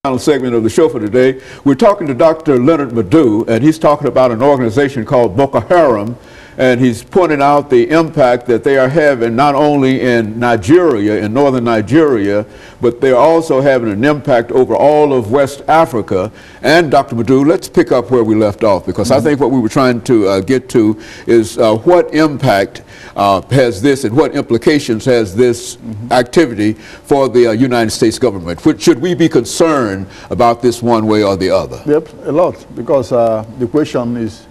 Final segment of the show for today. We're talking to Dr. LMadu3, and he's talking about an organization called Boko Haram, and he's pointing out the impact that they are having not only in Nigeria, in northern Nigeria, but they're also having an impact over all of West Africa. And Dr. LMadu3, let's pick up where we left off, because I think what we were trying to get to is what impact has this and what implications has this activity for the United States government? Should we be concerned about this one way or the other? Yep, a lot, because the question is,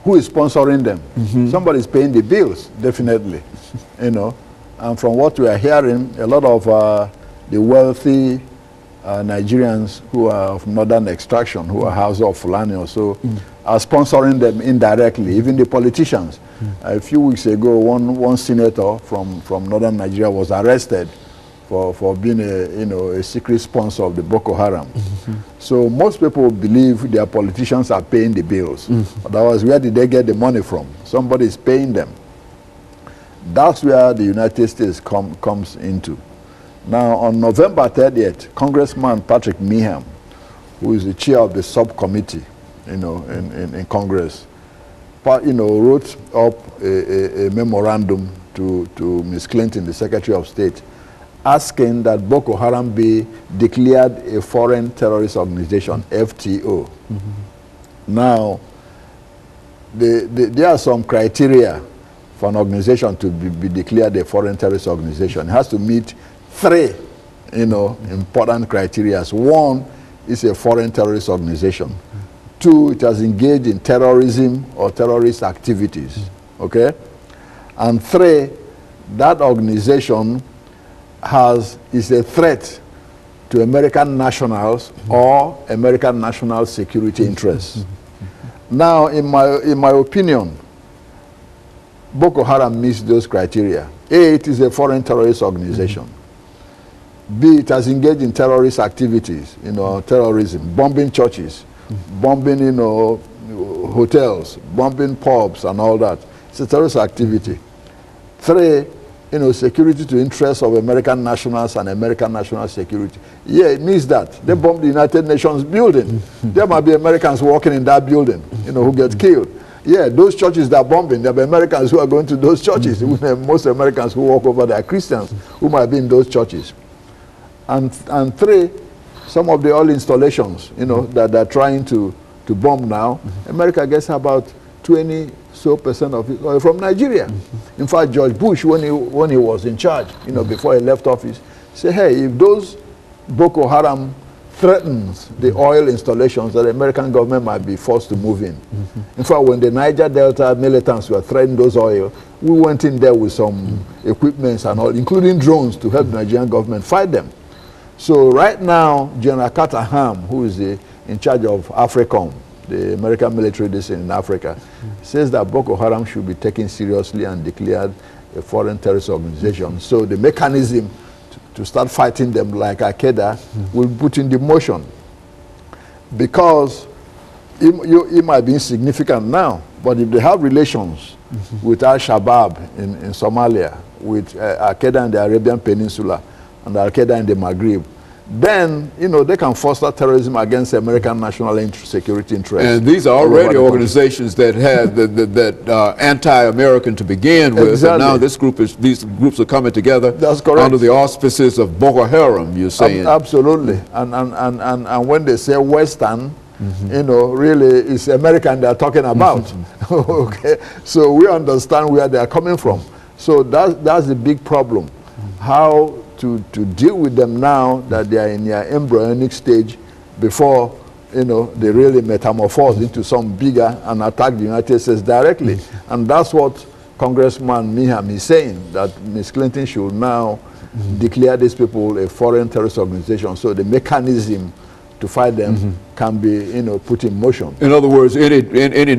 who is sponsoring them? Somebody is paying the bills, definitely, you know. And from what we are hearing, a lot of the wealthy Nigerians who are of northern extraction, who are House of Fulani or so, are sponsoring them indirectly, even the politicians. A few weeks ago, one senator from northern Nigeria was arrested for being a secret sponsor of the Boko Haram. So most people believe their politicians are paying the bills. Otherwise, where did they get the money from? Somebody is paying them. That's where the United States comes into. Now, on November 30th, Congressman Patrick Meehan, who is the chair of the subcommittee, in Congress, wrote up a memorandum to Ms. Clinton, the Secretary of State, asking that Boko Haram be declared a foreign terrorist organization, FTO. Now, there are some criteria for an organization to be declared a foreign terrorist organization. It has to meet three, important criteria. One, is a foreign terrorist organization. Two, it has engaged in terrorism or terrorist activities, okay? And three, that organization is a threat to American nationals or American national security interests. Now, in my opinion, Boko Haram meets those criteria. A, it is a foreign terrorist organization. B, it has engaged in terrorist activities, terrorism, bombing churches, bombing, hotels, bombing pubs and all that. It's a terrorist activity. Three, security to interests of American nationals and American national security. Yeah, it means that. They bombed the United Nations building. There might be Americans working in that building, who get killed. Yeah, those churches that are bombing, there are Americans who are going to those churches. Most Americans who walk over there are Christians who might be in those churches. And three, some of the oil installations, that they're trying to bomb now, America gets about 20% of it oil from Nigeria. In fact, George Bush, when he was in charge, before he left office, said, hey, if those Boko Haram threatens the oil installations, that the American government might be forced to move in. In fact, when the Niger Delta militants were threatening those oil, we went in there with some equipments and all, including drones, to help the Nigerian government fight them. So right now, General Carter Ham, who is in charge of AFRICOM, the American military base in Africa, says that Boko Haram should be taken seriously and declared a foreign terrorist organization. So the mechanism to start fighting them like Qaeda will put in the motion. Because it might be insignificant now, but if they have relations with Al-Shabaab in Somalia, with Qaeda in the Arabian Peninsula, and Al-Qaeda in the Maghreb, then, they can foster terrorism against American national security interests. And these are already organizations that had that anti-American to begin with. Exactly. And now these groups are coming together. That's correct. Under the auspices of Boko Haram, you're saying. Absolutely. And when they say Western, really it's American they're talking about. Okay. So we understand where they are coming from. So that's the big problem. How to deal with them now that they are in their embryonic stage before they really metamorphose into some bigger and attack the United States directly. And that's what Congressman Meehan is saying, that Ms. Clinton should now declare these people a foreign terrorist organization, so the mechanism to fight them can be put in motion. In other words, any